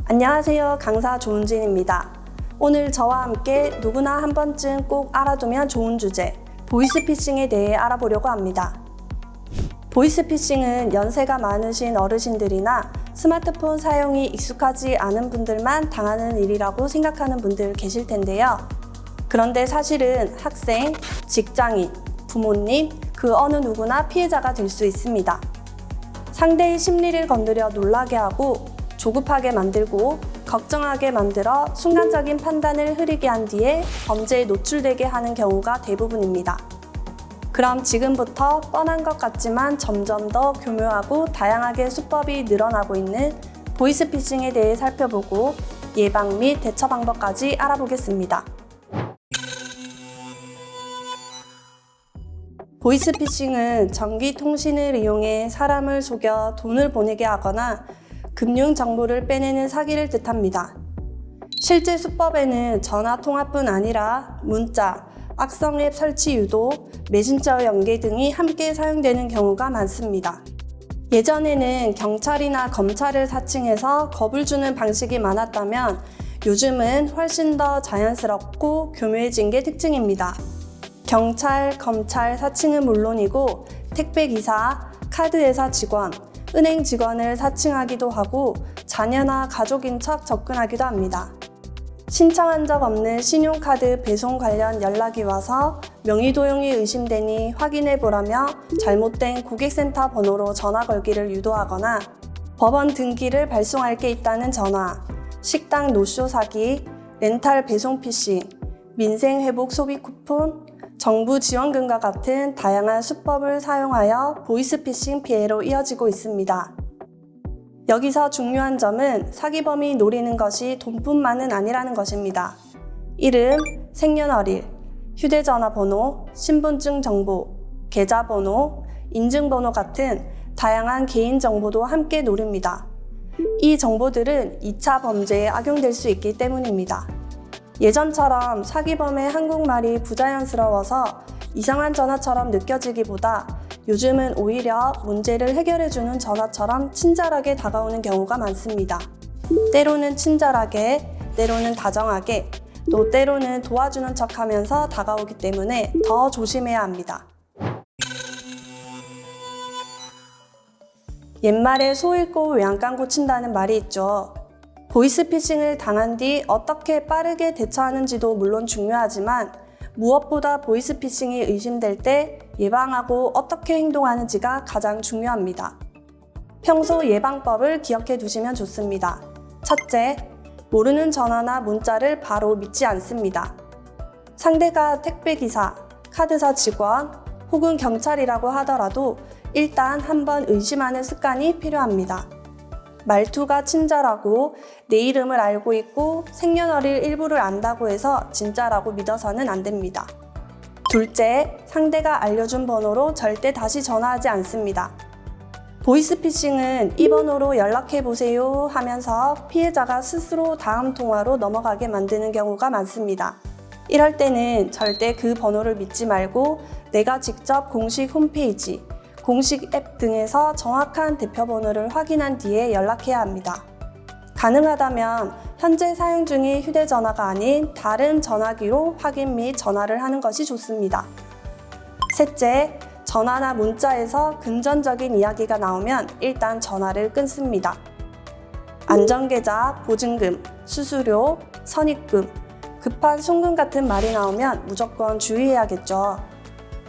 안녕하세요. 강사 조은진입니다. 오늘 저와 함께 누구나 한 번쯤 꼭 알아두면 좋은 주제, 보이스피싱에 대해 알아보려고 합니다. 보이스피싱은 연세가 많으신 어르신들이나 스마트폰 사용이 익숙하지 않은 분들만 당하는 일이라고 생각하는 분들 계실 텐데요. 그런데 사실은 학생, 직장인, 부모님, 그 어느 누구나 피해자가 될 수 있습니다. 상대의 심리를 건드려 놀라게 하고 조급하게 만들고 걱정하게 만들어 순간적인 판단을 흐리게 한 뒤에 범죄에 노출되게 하는 경우가 대부분입니다. 그럼 지금부터 뻔한 것 같지만 점점 더 교묘하고 다양하게 수법이 늘어나고 있는 보이스피싱에 대해 살펴보고 예방 및 대처 방법까지 알아보겠습니다. 보이스피싱은 전기통신을 이용해 사람을 속여 돈을 보내게 하거나 금융 정보를 빼내는 사기를 뜻합니다. 실제 수법에는 전화 통화뿐 아니라 문자, 악성 앱 설치 유도, 메신저 연계 등이 함께 사용되는 경우가 많습니다. 예전에는 경찰이나 검찰을 사칭해서 겁을 주는 방식이 많았다면 요즘은 훨씬 더 자연스럽고 교묘해진 게 특징입니다. 경찰, 검찰 사칭은 물론이고 택배기사, 카드회사 직원, 은행 직원을 사칭하기도 하고 자녀나 가족인 척 접근하기도 합니다. 신청한 적 없는 신용카드 배송 관련 연락이 와서 명의 도용이 의심되니 확인해보라며 잘못된 고객센터 번호로 전화 걸기를 유도하거나 법원 등기를 발송할 게 있다는 전화, 식당 노쇼 사기, 렌탈 배송 피싱, 민생회복 소비 쿠폰, 정부 지원금과 같은 다양한 수법을 사용하여 보이스피싱 피해로 이어지고 있습니다. 여기서 중요한 점은 사기범이 노리는 것이 돈뿐만은 아니라는 것입니다. 이름, 생년월일, 휴대전화 번호, 신분증 정보, 계좌번호, 인증번호 같은 다양한 개인정보도 함께 노립니다. 이 정보들은 2차 범죄에 악용될 수 있기 때문입니다. 예전처럼 사기범의 한국말이 부자연스러워서 이상한 전화처럼 느껴지기보다 요즘은 오히려 문제를 해결해주는 전화처럼 친절하게 다가오는 경우가 많습니다. 때로는 친절하게, 때로는 다정하게, 또 때로는 도와주는 척하면서 다가오기 때문에 더 조심해야 합니다. 옛말에 소 잃고 외양간 고친다는 말이 있죠. 보이스피싱을 당한 뒤 어떻게 빠르게 대처하는지도 물론 중요하지만 무엇보다 보이스피싱이 의심될 때 예방하고 어떻게 행동하는지가 가장 중요합니다. 평소 예방법을 기억해 두시면 좋습니다. 첫째, 모르는 전화나 문자를 바로 믿지 않습니다. 상대가 택배기사, 카드사 직원 혹은 경찰이라고 하더라도 일단 한번 의심하는 습관이 필요합니다. 말투가 친절하고 내 이름을 알고 있고 생년월일 일부를 안다고 해서 진짜라고 믿어서는 안 됩니다. 둘째, 상대가 알려준 번호로 절대 다시 전화하지 않습니다. 보이스피싱은 이 번호로 연락해보세요 하면서 피해자가 스스로 다음 통화로 넘어가게 만드는 경우가 많습니다. 이럴 때는 절대 그 번호를 믿지 말고 내가 직접 공식 홈페이지, 공식 앱 등에서 정확한 대표번호를 확인한 뒤에 연락해야 합니다. 가능하다면 현재 사용 중인 휴대전화가 아닌 다른 전화기로 확인 및 전화를 하는 것이 좋습니다. 셋째, 전화나 문자에서 금전적인 이야기가 나오면 일단 전화를 끊습니다. 안전계좌, 보증금, 수수료, 선입금, 급한 송금 같은 말이 나오면 무조건 주의해야겠죠.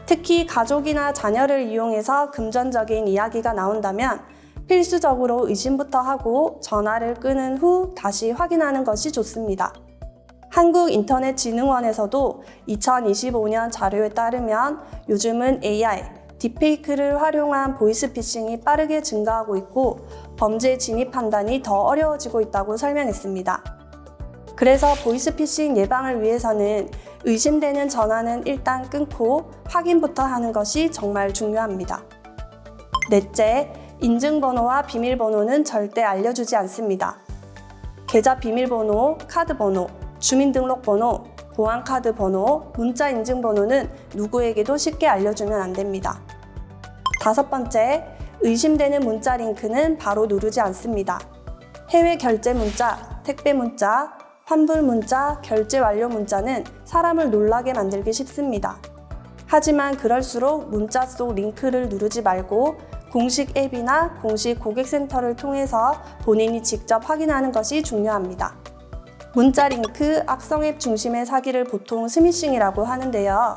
특히 가족이나 자녀를 이용해서 금전적인 이야기가 나온다면 필수적으로 의심부터 하고 전화를 끊은 후 다시 확인하는 것이 좋습니다. 한국인터넷진흥원에서도 2025년 자료에 따르면 요즘은 AI, 딥페이크를 활용한 보이스피싱이 빠르게 증가하고 있고 범죄 진입 판단이 더 어려워지고 있다고 설명했습니다. 그래서 보이스피싱 예방을 위해서는 의심되는 전화는 일단 끊고 확인부터 하는 것이 정말 중요합니다. 넷째, 인증번호와 비밀번호는 절대 알려주지 않습니다. 계좌 비밀번호, 카드번호, 주민등록번호, 보안카드 번호, 문자 인증번호는 누구에게도 쉽게 알려주면 안 됩니다. 다섯 번째, 의심되는 문자 링크는 바로 누르지 않습니다. 해외 결제 문자, 택배 문자, 환불 문자, 결제 완료 문자는 사람을 놀라게 만들기 쉽습니다. 하지만 그럴수록 문자 속 링크를 누르지 말고 공식 앱이나 공식 고객센터를 통해서 본인이 직접 확인하는 것이 중요합니다. 문자 링크, 악성 앱 중심의 사기를 보통 스미싱이라고 하는데요.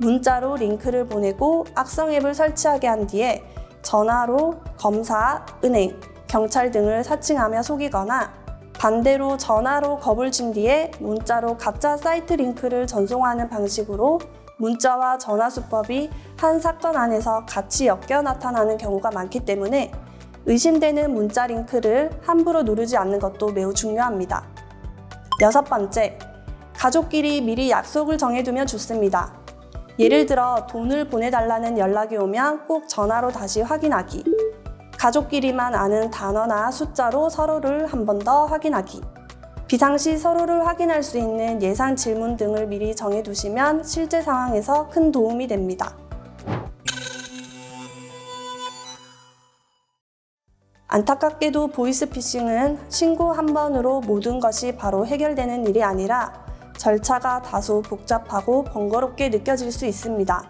문자로 링크를 보내고 악성 앱을 설치하게 한 뒤에 전화로 검사, 은행, 경찰 등을 사칭하며 속이거나 반대로 전화로 겁을 준 뒤에 문자로 가짜 사이트 링크를 전송하는 방식으로 문자와 전화 수법이 한 사건 안에서 같이 엮여 나타나는 경우가 많기 때문에 의심되는 문자 링크를 함부로 누르지 않는 것도 매우 중요합니다. 6번째, 가족끼리 미리 약속을 정해두면 좋습니다. 예를 들어 돈을 보내달라는 연락이 오면 꼭 전화로 다시 확인하기, 가족끼리만 아는 단어나 숫자로 서로를 한 번 더 확인하기, 비상시 서로를 확인할 수 있는 예상 질문 등을 미리 정해두시면 실제 상황에서 큰 도움이 됩니다. 안타깝게도 보이스피싱은 신고 한 번으로 모든 것이 바로 해결되는 일이 아니라 절차가 다소 복잡하고 번거롭게 느껴질 수 있습니다.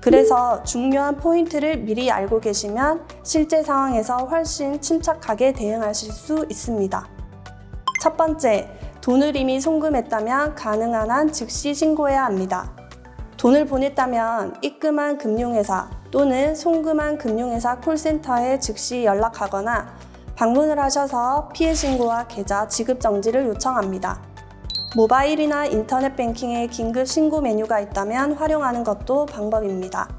그래서 중요한 포인트를 미리 알고 계시면 실제 상황에서 훨씬 침착하게 대응하실 수 있습니다. 첫 번째, 돈을 이미 송금했다면 가능한 한 즉시 신고해야 합니다. 돈을 보냈다면 입금한 금융회사 또는 송금한 금융회사 콜센터에 즉시 연락하거나 방문을 하셔서 피해 신고와 계좌 지급 정지를 요청합니다. 모바일이나 인터넷 뱅킹에 긴급 신고 메뉴가 있다면 활용하는 것도 방법입니다.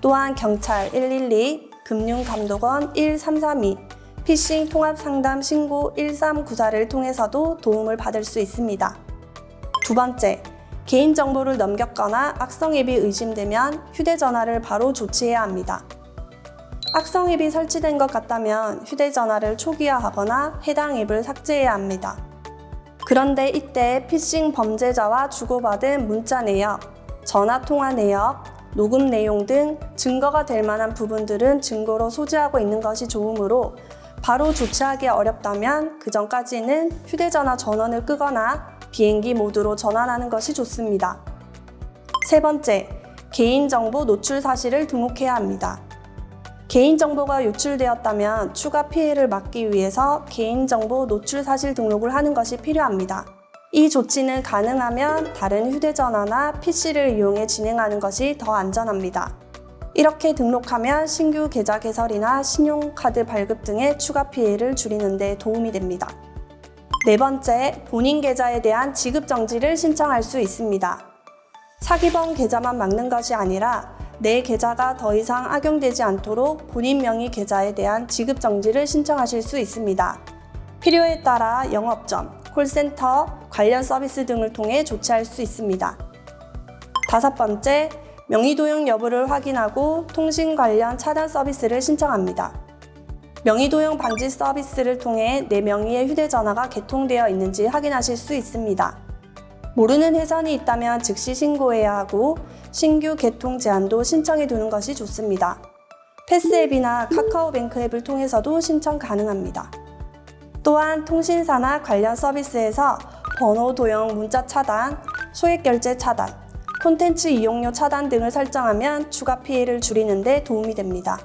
또한 경찰 112, 금융감독원 1332, 피싱 통합상담 신고 1394를 통해서도 도움을 받을 수 있습니다. 두 번째, 개인정보를 넘겼거나 악성 앱이 의심되면 휴대전화를 바로 조치해야 합니다. 악성 앱이 설치된 것 같다면 휴대전화를 초기화하거나 해당 앱을 삭제해야 합니다. 그런데 이때 피싱 범죄자와 주고받은 문자 내역, 전화 통화 내역, 녹음 내용 등 증거가 될 만한 부분들은 증거로 소지하고 있는 것이 좋으므로 바로 조치하기 어렵다면 그 전까지는 휴대전화 전원을 끄거나 비행기 모드로 전환하는 것이 좋습니다. 세 번째, 개인정보 노출 사실을 등록해야 합니다. 개인정보가 유출되었다면 추가 피해를 막기 위해서 개인정보 노출 사실 등록을 하는 것이 필요합니다. 이 조치는 가능하면 다른 휴대전화나 PC를 이용해 진행하는 것이 더 안전합니다. 이렇게 등록하면 신규 계좌 개설이나 신용카드 발급 등의 추가 피해를 줄이는 데 도움이 됩니다. 네 번째, 본인 계좌에 대한 지급 정지를 신청할 수 있습니다. 사기범 계좌만 막는 것이 아니라 내 계좌가 더 이상 악용되지 않도록 본인 명의 계좌에 대한 지급 정지를 신청하실 수 있습니다. 필요에 따라 영업점, 콜센터, 관련 서비스 등을 통해 조치할 수 있습니다. 다섯 번째, 명의도용 여부를 확인하고 통신 관련 차단 서비스를 신청합니다. 명의도용 방지 서비스를 통해 내 명의의 휴대전화가 개통되어 있는지 확인하실 수 있습니다. 모르는 훼손이 있다면 즉시 신고해야 하고 신규 개통 제한도 신청해 두는 것이 좋습니다. 패스앱이나 카카오뱅크 앱을 통해서도 신청 가능합니다. 또한 통신사나 관련 서비스에서 번호 도용 문자 차단, 소액 결제 차단, 콘텐츠 이용료 차단 등을 설정하면 추가 피해를 줄이는 데 도움이 됩니다.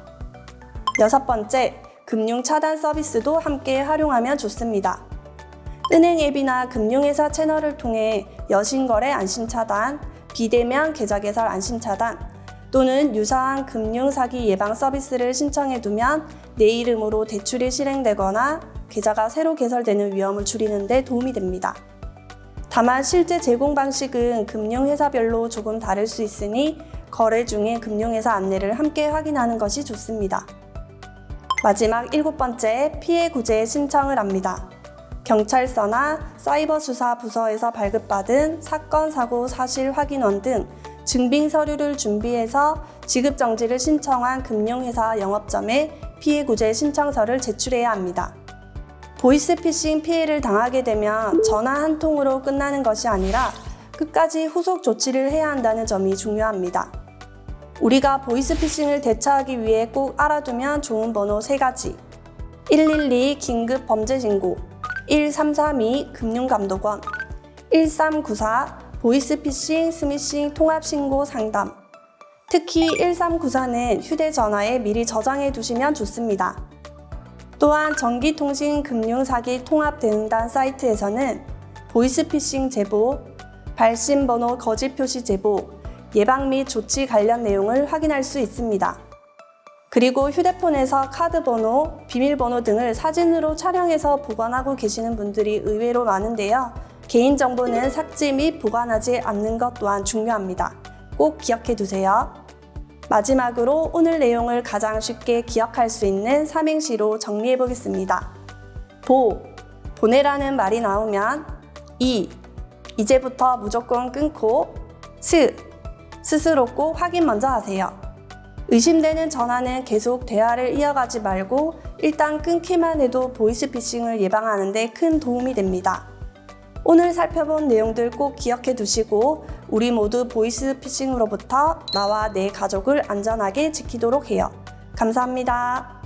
여섯 번째, 금융 차단 서비스도 함께 활용하면 좋습니다. 은행 앱이나 금융회사 채널을 통해 여신거래 안심 차단, 비대면 계좌 개설 안심 차단 또는 유사한 금융 사기 예방 서비스를 신청해 두면 내 이름으로 대출이 실행되거나 계좌가 새로 개설되는 위험을 줄이는 데 도움이 됩니다. 다만 실제 제공 방식은 금융회사별로 조금 다를 수 있으니 거래 중인 금융회사 안내를 함께 확인하는 것이 좋습니다. 마지막 7번째, 피해 구제 신청을 합니다. 경찰서나 사이버 수사 부서에서 발급받은 사건, 사고, 사실 확인원 등 증빙 서류를 준비해서 지급 정지를 신청한 금융회사 영업점에 피해 구제 신청서를 제출해야 합니다. 보이스피싱 피해를 당하게 되면 전화 한 통으로 끝나는 것이 아니라 끝까지 후속 조치를 해야 한다는 점이 중요합니다. 우리가 보이스피싱을 대처하기 위해 꼭 알아두면 좋은 번호 3가지. 112 긴급 범죄 신고, 1332 금융감독원, 1394 보이스피싱 스미싱 통합신고 상담. 특히 1394는 휴대전화에 미리 저장해 두시면 좋습니다. 또한 전기통신금융사기 통합대응단 사이트에서는 보이스피싱 제보, 발신번호 거짓 표시 제보, 예방 및 조치 관련 내용을 확인할 수 있습니다. 그리고 휴대폰에서 카드번호, 비밀번호 등을 사진으로 촬영해서 보관하고 계시는 분들이 의외로 많은데요. 개인정보는 삭제 및 보관하지 않는 것 또한 중요합니다. 꼭 기억해 두세요. 마지막으로 오늘 내용을 가장 쉽게 기억할 수 있는 삼행시로 정리해 보겠습니다. 보내라는 말이 나오면 이제부터 무조건 끊고 스스로 꼭 확인 먼저 하세요. 의심되는 전화는 계속 대화를 이어가지 말고 일단 끊기만 해도 보이스피싱을 예방하는 데 큰 도움이 됩니다. 오늘 살펴본 내용들 꼭 기억해 두시고 우리 모두 보이스피싱으로부터 나와 내 가족을 안전하게 지키도록 해요. 감사합니다.